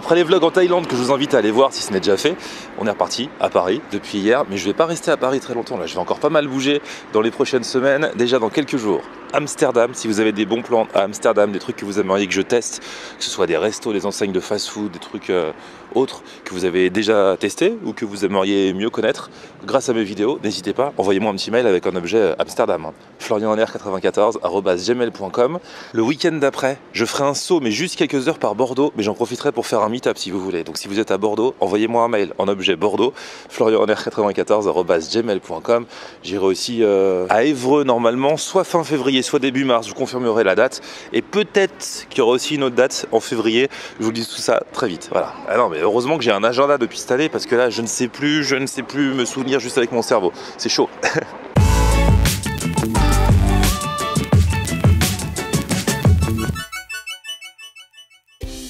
Après les vlogs en Thaïlande que je vous invite à aller voir si ce n'est déjà fait, on est reparti à Paris depuis hier, mais je vais pas rester à Paris très longtemps là, je vais encore pas mal bouger dans les prochaines semaines, déjà dans quelques jours. Amsterdam, si vous avez des bons plans à Amsterdam, des trucs que vous aimeriez que je teste, que ce soit des restos, des enseignes de fast-food, des trucs autres que vous avez déjà testé ou que vous aimeriez mieux connaître, grâce à mes vidéos, n'hésitez pas, envoyez-moi un petit mail avec un objet Amsterdam. florianr94@gmail.com. Le week-end d'après, je ferai un saut, mais juste quelques heures par Bordeaux, mais j'en profiterai pour faire un meet-up si vous voulez. Donc si vous êtes à Bordeaux, envoyez-moi un mail en objet Bordeaux, florianr94@gmail.com. J'irai aussi à Évreux normalement, soit fin février, soit début mars, je vous confirmerai la date. Et peut-être qu'il y aura aussi une autre date en février, je vous dis tout ça très vite. Voilà. Ah non, mais heureusement que j'ai un agenda depuis cette année, parce que là, je ne sais plus me souvenir juste avec mon cerveau. C'est chaud.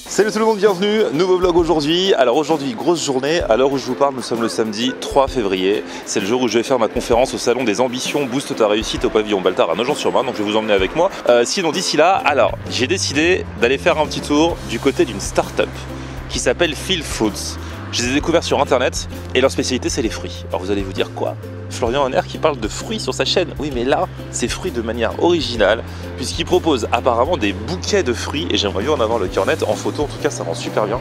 Salut tout le monde, bienvenue, nouveau vlog aujourd'hui. Alors aujourd'hui, grosse journée, à l'heure où je vous parle, nous sommes le samedi 3 février. C'est le jour où je vais faire ma conférence au salon des ambitions Booste ta réussite au pavillon Baltard à Nogent-sur-Marne, donc je vais vous emmener avec moi. Sinon d'ici là, alors j'ai décidé d'aller faire un petit tour du côté d'une start-up qui s'appelle Feel Fruits. Je les ai découverts sur internet et leur spécialité c'est les fruits. Alors vous allez vous dire quoi? Florian Honner qui parle de fruits sur sa chaîne. Oui, mais là, c'est fruits de manière originale, puisqu'il propose apparemment des bouquets de fruits, et j'aimerais bien en avoir le cœur net. En photo, en tout cas, ça rend super bien.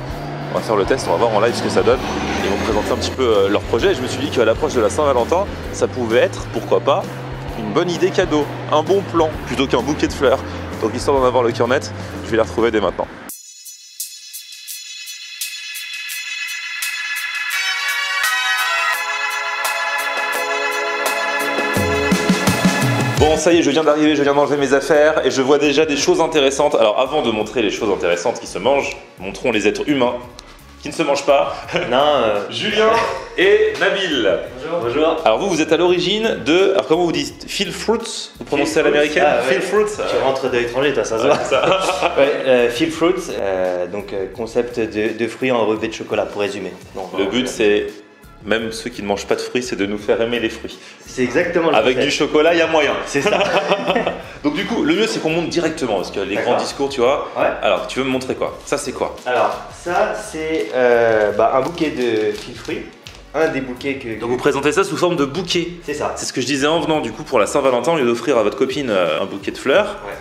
On va faire le test, on va voir en live ce que ça donne. Ils vont présenter un petit peu leur projet. Et je me suis dit qu'à l'approche de la Saint-Valentin, ça pouvait être, pourquoi pas, une bonne idée cadeau, un bon plan, plutôt qu'un bouquet de fleurs. Donc, histoire d'en avoir le cœur net, je vais les retrouver dès maintenant. Bon, ça y est, je viens d'arriver, je viens d'enlever mes affaires et je vois déjà des choses intéressantes. Alors avant de montrer les choses intéressantes qui se mangent, montrons les êtres humains qui ne se mangent pas. Non, Julien et Nabil. Bonjour. Bonjour. Alors vous êtes à l'origine de... Alors comment vous dites? Feel Fruits? Vous prononcez à l'américaine? Feel Fruits. Tu rentres de l'étranger, toi, ça se voit. Ouais, Feel Fruits, donc concept de fruits enrobés de chocolat, pour résumer. Donc, le but c'est... Même ceux qui ne mangent pas de fruits, c'est de nous faire aimer les fruits. C'est exactement le Avec concept. du chocolat, il y a moyen. C'est ça. Donc du coup, le mieux c'est qu'on monte directement, parce que les grands discours, tu vois. Ouais. Alors, tu veux me montrer quoi? Ça c'est quoi? Alors, ça c'est un bouquet de fil fruits. Un des bouquets que... Donc vous présentez ça sous forme de bouquet. C'est ça. C'est ce que je disais en venant, du coup pour la Saint-Valentin, au lieu d'offrir à votre copine un bouquet de fleurs, Ouais.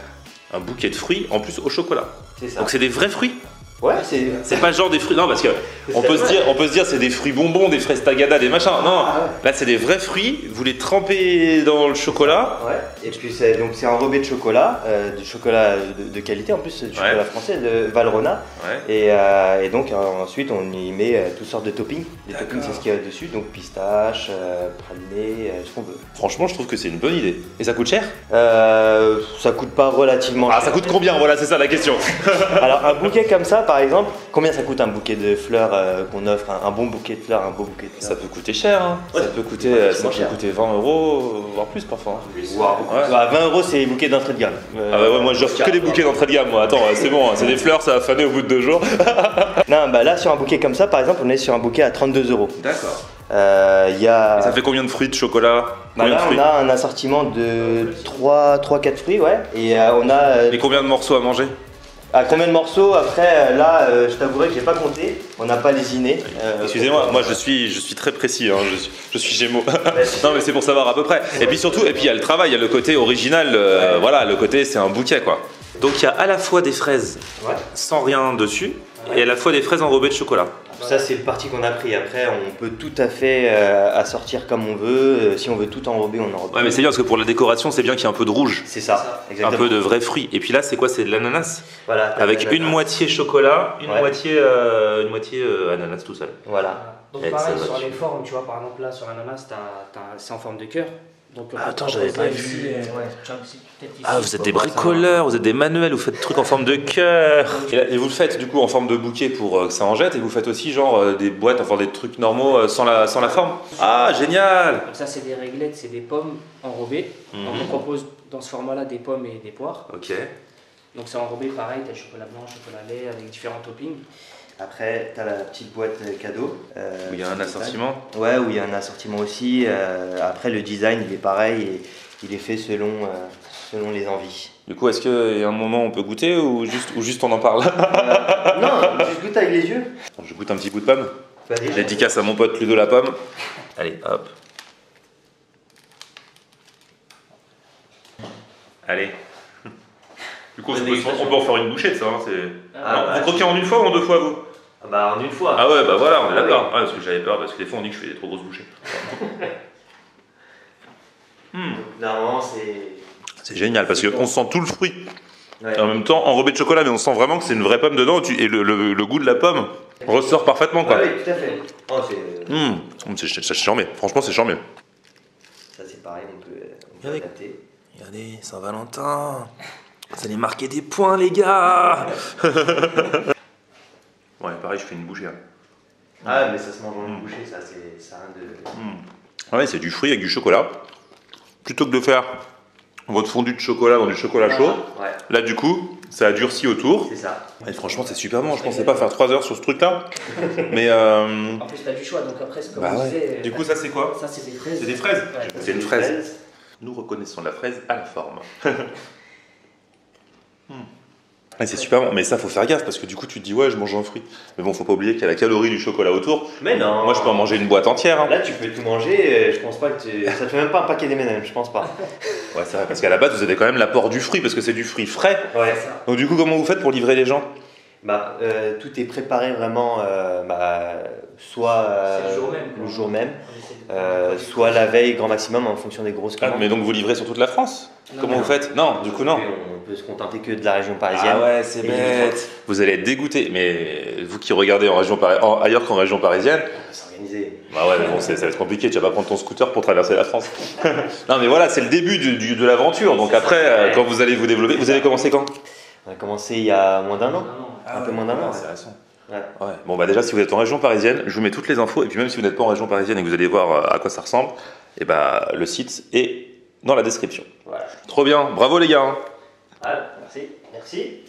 un bouquet de fruits, en plus au chocolat. C'est ça. Donc c'est des vrais fruits? Ouais, c'est pas genre des fruits, non parce que on peut se dire c'est des fruits bonbons, des fraises tagada, des machins. Non, ouais. Là c'est des vrais fruits, vous les trempez dans le chocolat. Ouais, et puis c'est enrobé de chocolat, du chocolat de qualité en plus, du chocolat français, de Valrhona. Ouais. Et donc ensuite on y met toutes sortes de toppings. Les toppings c'est ce qu'il y a dessus, donc pistache, praliné, ce qu'on veut. Franchement je trouve que c'est une bonne idée. Et ça coûte cher? Ça coûte pas relativement cher. Ah ça coûte combien? Voilà c'est ça la question. Alors un bouquet comme ça par exemple, combien ça coûte un bouquet de fleurs qu'on offre, un bon bouquet de fleurs, un beau bouquet de fleurs? Ça peut coûter cher, hein. Ouais, ça peut coûter 20 €, voire plus parfois. Wow. Ouais. À 20 € c'est les bouquets d'entrée de gamme. Ah bah ouais, moi j'offre que des bouquets d'entrée de gamme, moi. Attends, c'est bon, hein, c'est des fleurs, ça va faner au bout de 2 jours. Non, bah là sur un bouquet comme ça, par exemple, on est sur un bouquet à 32 €. D'accord. Et ça fait combien de fruits de chocolat? Là, on a un assortiment de 3-4 fruits, ouais. Et on a. Et combien de morceaux à manger? À combien de morceaux? Après, là, je t'avouerai que j'ai pas compté. On n'a pas lésiné. Excusez-moi, moi je suis très précis, hein, je suis Gémeaux. Non mais c'est pour savoir à peu près. Et puis surtout, il y a le travail, il y a le côté original, voilà, le côté c'est un bouquet quoi. Donc il y a à la fois des fraises sans rien dessus, et à la fois des fraises enrobées de chocolat. Ça c'est le parti qu'on a pris. Après on peut tout à fait assortir comme on veut. Si on veut tout enrober, on enrobe. Ouais mais c'est bien parce que pour la décoration c'est bien qu'il y ait un peu de rouge. C'est ça, exactement. Un peu de vrais fruits. Et puis là c'est quoi? C'est de l'ananas. Voilà. Avec une moitié chocolat, une moitié ananas tout seul. Voilà. Donc pareil sur les formes, tu vois, par exemple là sur ananas, c'est en forme de cœur. Donc, attends, j'avais pas vu. Ah, vous êtes des bricoleurs, vous êtes des manuels, vous faites des trucs en forme de cœur. Et vous le faites du coup en forme de bouquet pour que ça en jette, et vous faites aussi genre des boîtes, enfin des trucs normaux sans la forme. Ah, génial! Donc ça c'est des réglettes, c'est des pommes enrobées. On vous propose dans ce format-là des pommes et des poires. Ok. Donc c'est enrobé pareil, t'as chocolat blanc, chocolat lait avec différents toppings. Après, tu as la petite boîte cadeau. Où il y a un assortiment. Ouais, où il y a un assortiment aussi. Après, le design, il est pareil et il est fait selon les envies. Du coup, est-ce qu'il y a un moment où on peut goûter ou juste on en parle? Non, juste goûte avec les yeux. Je goûte un petit bout de pomme. Vas-y. Dédicace à mon pote Ludo la pomme. Allez, hop. Allez. Du coup, on peut en faire une bouchée de ça. Hein, vous croquez en une fois ou en deux fois, vous? Bah, en une fois. Ah ouais, bah voilà, on est d'accord. Ouais, parce que j'avais peur, parce que des fois on dit que je fais des trop grosses bouchées. Normalement, c'est génial, parce qu'on sent tout le fruit. Ouais. Et en même temps, enrobé de chocolat, mais on sent vraiment que c'est une vraie pomme dedans, et le goût de la pomme ressort parfaitement, quoi. Ah oui, tout à fait. Oh, c'est charmé, franchement c'est charmé. Ça c'est pareil, on peut adapter. Regardez, Saint-Valentin. Vous allez marquer des points, les gars. Ouais, pareil, je fais une bouchée. Hein. Ah, mais ça se mange en une bouchée, ça rien de... Ouais, c'est du fruit avec du chocolat. Plutôt que de faire votre fondu de chocolat dans du chocolat chaud, là du coup, ça a durci autour. C'est ça. Et franchement, c'est super bon. Je pensais pas faire 3 heures sur ce truc-là. Mais En plus, t'as du choix, donc après, c'est comme on disait. Du coup, ça c'est quoi? Ça, c'est des fraises. C'est des fraises. Ouais. C'est une fraise. Nous reconnaissons la fraise à la forme. Ouais, c'est super bon, mais ça faut faire gaffe parce que du coup tu te dis ouais je mange un fruit. Mais bon faut pas oublier qu'il y a la calorie du chocolat autour. Mais non. Moi je peux en manger une boîte entière. Hein. Là tu peux tout manger, je pense pas que ça te fait même pas un paquet d'M&M's, je pense pas. Ouais c'est vrai parce qu'à la base vous avez quand même l'apport du fruit parce que c'est du fruit frais. Ouais. Donc du coup comment vous faites pour livrer les gens? Bah tout est préparé vraiment soit le jour même, soit la veille grand maximum en fonction des grosses commandes. Mais donc vous livrez sur toute la France? Comment vous faites? Non, du coup non. On peut se contenter que de la région parisienne. Ah ouais, c'est bête. Vous allez être dégoûté. Mais vous qui regardez ailleurs qu'en région parisienne, On peut s'organiser. bah ouais, mais bon, ça va être compliqué. Tu vas pas prendre ton scooter pour traverser la France. Non, mais voilà, c'est le début de l'aventure. Donc après, quand vous allez vous développer, vous avez commencé quand? On a commencé il y a moins d'un an. Un peu moins d'un an. C'est récent. Ouais. Ouais. Bon bah déjà si vous êtes en région parisienne, je vous mets toutes les infos et puis même si vous n'êtes pas en région parisienne et que vous allez voir à quoi ça ressemble, et bah le site est dans la description. Voilà. Trop bien, bravo les gars. Ah, merci. Merci.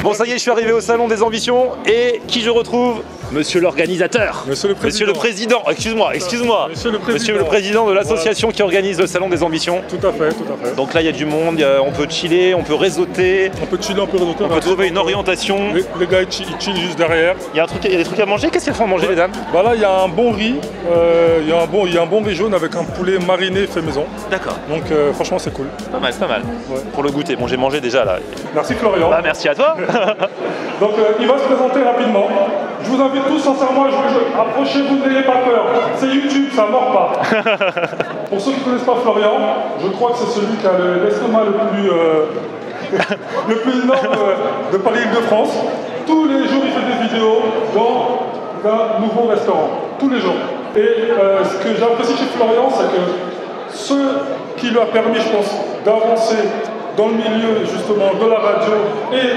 Bon ça y est, je suis arrivé au salon des ambitions et qui je retrouve? Monsieur l'organisateur. Monsieur le président. Excuse-moi. Monsieur le président de l'association qui organise le salon des ambitions. Tout à fait. Donc là il y a du monde, on peut chiller, on peut réseauter. On peut chiller, on peut réseauter. On peut trouver une orientation. Les gars ils chillent juste derrière. Il y a des trucs à manger. Qu'est-ce qu'elles font à manger les dames? Bah là il y a un bon riz, il y a un bon riz jaune avec un poulet mariné fait maison. D'accord. Donc franchement c'est cool. Pas mal. Ouais. Pour le goûter. Bon j'ai mangé déjà là. Merci Florian. Bah merci à toi. Donc il va se présenter rapidement. Je vous invite tous sincèrement, approchez-vous, n'ayez pas peur. C'est YouTube, ça mord pas. Pour ceux qui ne connaissent pas Florian, je crois que c'est celui qui a l'estomac le plus énorme de Paris-Île-de-France. Tous les jours, il fait des vidéos dans un nouveau restaurant. Tous les jours. Et ce que j'apprécie chez Florian, c'est que ce qui lui a permis, je pense, d'avancer dans le milieu justement de la radio et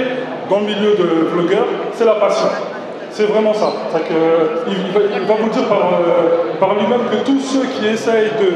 dans le milieu de vlogueur, c'est la passion. C'est vraiment ça. Il va vous dire par lui-même que tous ceux qui essayent de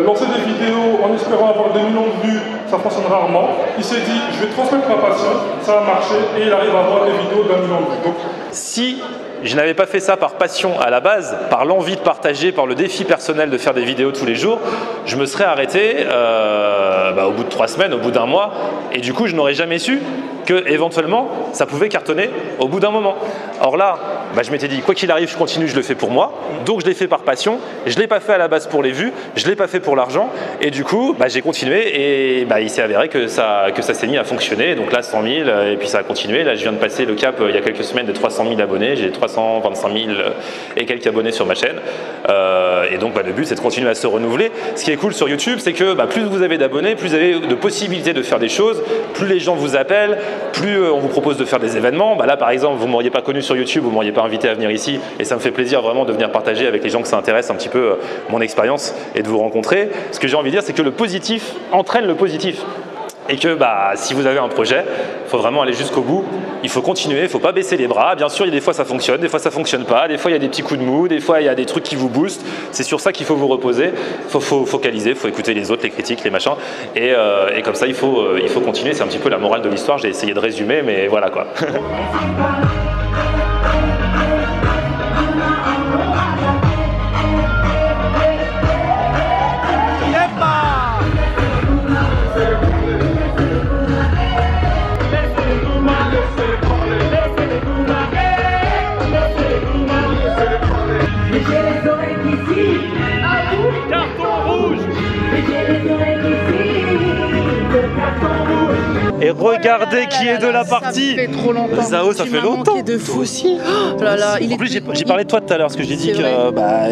lancer des vidéos en espérant avoir des millions de vues, ça fonctionne rarement. Il s'est dit, je vais transmettre ma passion, ça a marché, et il arrive à avoir des vidéos d'1 million de vues. Donc, si je n'avais pas fait ça par passion à la base, par l'envie de partager, par le défi personnel de faire des vidéos tous les jours, je me serais arrêté au bout de 3 semaines, au bout d'1 mois, et du coup je n'aurais jamais su que éventuellement ça pouvait cartonner au bout d'un moment. Or là, je m'étais dit quoi qu'il arrive, je continue, je le fais pour moi. Donc je l'ai fait par passion. Je l'ai pas fait à la base pour les vues, je l'ai pas fait pour l'argent. Et du coup, j'ai continué et il s'est avéré que ça s'est mis à fonctionner. Donc là, 100 000 et puis ça a continué. Là, je viens de passer le cap il y a quelques semaines de 300 000 abonnés. J'ai 325 000 et quelques abonnés sur ma chaîne. Et donc le but, c'est de continuer à se renouveler. Ce qui est cool sur YouTube, c'est que plus vous avez d'abonnés, plus vous avez de possibilités de faire des choses, plus les gens vous appellent, plus on vous propose de faire des événements. Là par exemple, vous ne m'auriez pas connu sur YouTube, vous ne m'auriez pas invité à venir ici et ça me fait plaisir vraiment de venir partager avec les gens que ça intéresse un petit peu mon expérience et de vous rencontrer. Ce que j'ai envie de dire, c'est que le positif entraîne le positif. Et que si vous avez un projet, il faut vraiment aller jusqu'au bout, il faut continuer, il ne faut pas baisser les bras. Bien sûr, il y a des fois ça fonctionne, des fois ça ne fonctionne pas, des fois il y a des petits coups de mou, des fois il y a des trucs qui vous boostent. C'est sur ça qu'il faut vous reposer, il faut focaliser, il faut écouter les autres, les critiques, les machins. Et comme ça, il faut continuer. C'est un petit peu la morale de l'histoire, j'ai essayé de résumer, mais voilà quoi. Et regardez qui est de la partie. Ça fait trop longtemps. Zao, ça fait longtemps. De fou aussi. Oh là là, en plus, j'ai parlé de toi tout à l'heure parce que j'ai dit que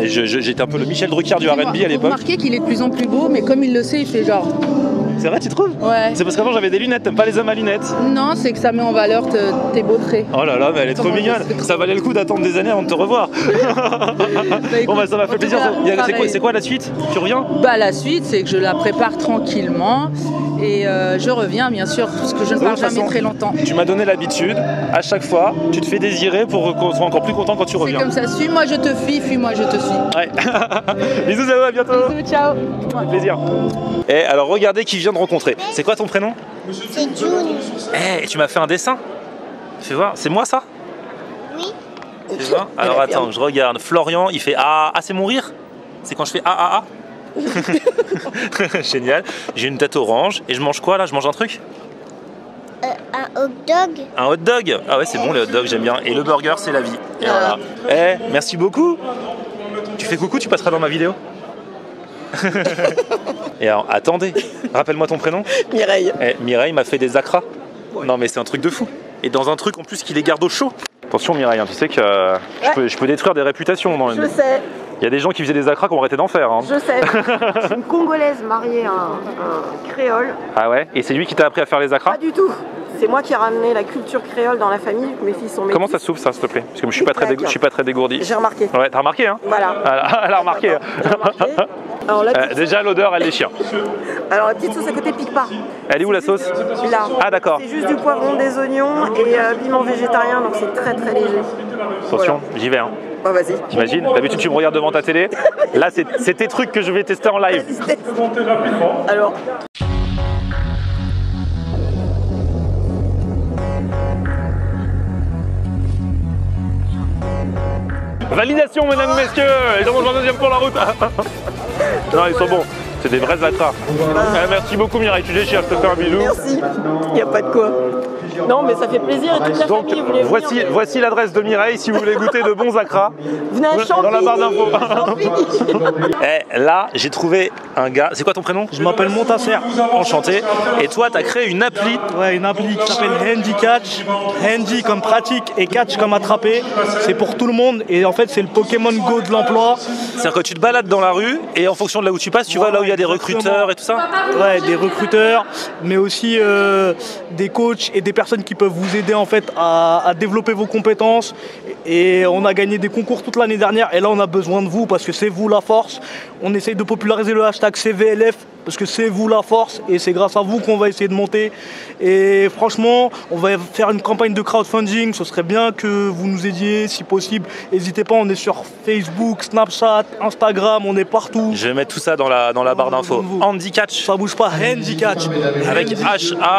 j'étais un peu le Michel Drucker du R&B à l'époque. Vous remarquez qu'il est de plus en plus beau, mais comme il le sait, il fait genre. C'est vrai, tu trouves? Ouais. C'est parce qu'avant j'avais des lunettes, t'aimes pas les hommes à lunettes? Non, c'est que ça met en valeur tes beaux traits. Oh là là, mais elle est trop mignonne. Ça valait le coup d'attendre des années avant de te revoir. Bon ça m'a fait plaisir. C'est quoi la suite? Tu reviens? La suite, c'est que je la prépare tranquillement. Et je reviens, bien sûr, parce que je ne pars jamais très longtemps. Tu m'as donné l'habitude, à chaque fois, tu te fais désirer pour qu'on soit encore plus content quand tu reviens. C'est comme ça, suis-moi, je te fuis, fuis-moi, je te suis. Ouais. Bisous Zao, à bientôt. Bisous, ciao. Avec plaisir. Et alors regardez qui je viens de rencontrer. C'est quoi ton prénom? C'est June. Eh, tu m'as fait un dessin. Fais voir, c'est moi ça? Oui. C'est ça? Alors attends, je regarde. Florian, il fait ah, c'est mon rire? C'est quand je fais ah. Génial. J'ai une tête orange et je mange quoi là? Je mange un truc? Un hot dog. Un hot dog? Ah ouais, c'est bon les hot dogs, j'aime bien. Et le burger, c'est la vie. Et voilà. Eh, merci beaucoup. Tu fais coucou, tu passeras dans ma vidéo. Et alors, attendez, rappelle-moi ton prénom. Mireille. Eh, Mireille m'a fait des acras. Non mais c'est un truc de fou. Et dans un truc en plus qui les garde au chaud. Attention Mireille, hein, tu sais que je peux détruire des réputations. Je sais. Il y a des gens qui faisaient des acras qui ont arrêté d'en faire. Hein. Je sais. Je suis une Congolaise mariée à un créole. Ah ouais? Et c'est lui qui t'a appris à faire les acras? Pas du tout. C'est moi qui ai ramené la culture créole dans la famille. Mes filles sont métis. Comment ça s'ouvre ça, s'il te plaît? Parce que je suis pas très dégourdi. J'ai remarqué. Ouais, t'as remarqué hein? Voilà. Elle a remarqué. Alors, déjà l'odeur, elle déchire. Alors la petite sauce à côté pique pas. Elle est où la sauce? Là. Ah d'accord. C'est juste du poivron, des oignons et piment végétarien, donc c'est très très léger. Attention, j'y vais hein. Oh vas-y. T'imagines? D'habitude tu me regardes devant ta télé. Là c'est tes trucs que je vais tester en live. Alors. Validation mesdames et messieurs. Ils en mangent un deuxième pour la route. Non ils sont bons. C'est des vrais acras. Merci beaucoup Mireille, tu déchires, je te fais un bisou. Merci. Il n'y a pas de quoi. Non mais ça fait plaisir et toute la donc, famille voulait voici l'adresse de Mireille si vous voulez goûter de bons acras. Venez à Champigny. Dans la barre d'infos. Là j'ai trouvé un gars, c'est quoi ton prénom? Je m'appelle Montasser. Enchanté. Et toi t'as créé une appli? Ouais, une appli qui s'appelle Handy Catch. Handy comme pratique et catch comme attraper. C'est pour tout le monde et en fait c'est le Pokémon Go de l'emploi. C'est-à-dire que tu te balades dans la rue et en fonction de là où tu passes, tu vas là où il y a des recruteurs et tout ça? Ouais, des recruteurs, mais aussi des coachs et des personnes qui peuvent vous aider en fait à développer vos compétences. Et on a gagné des concours toute l'année dernière et là on a besoin de vous parce que c'est vous la force. On essaye de populariser le hashtag CVLF parce que c'est vous la force et c'est grâce à vous qu'on va essayer de monter. Et franchement, on va faire une campagne de crowdfunding. Ce serait bien que vous nous aidiez si possible. N'hésitez pas, on est sur Facebook, Snapchat, Instagram, on est partout. Je vais mettre tout ça dans la barre d'infos. Handy Catch. Ça bouge pas, Handy Catch. Avec H-A-N-D-Y-C-A-T-C-H.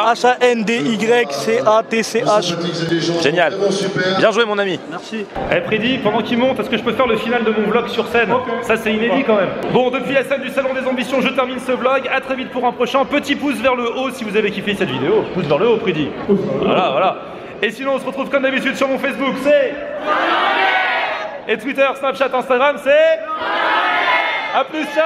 Génial. Bien joué mon ami. Merci. Eh Freddy, pendant qu'il monte, est-ce que je peux faire le final de mon vlog sur scène? Ça c'est inédit quand même. Bon, depuis la scène du Salon des Ambitions, je termine ce vlog. À très vite pour un prochain. Petit pouce vers le haut si vous avez kiffé cette vidéo. Pouce vers le haut, Freddy. Voilà. Et sinon, on se retrouve comme d'habitude sur mon Facebook, c'est... Et Twitter, Snapchat, Instagram, c'est... A plus, ciao.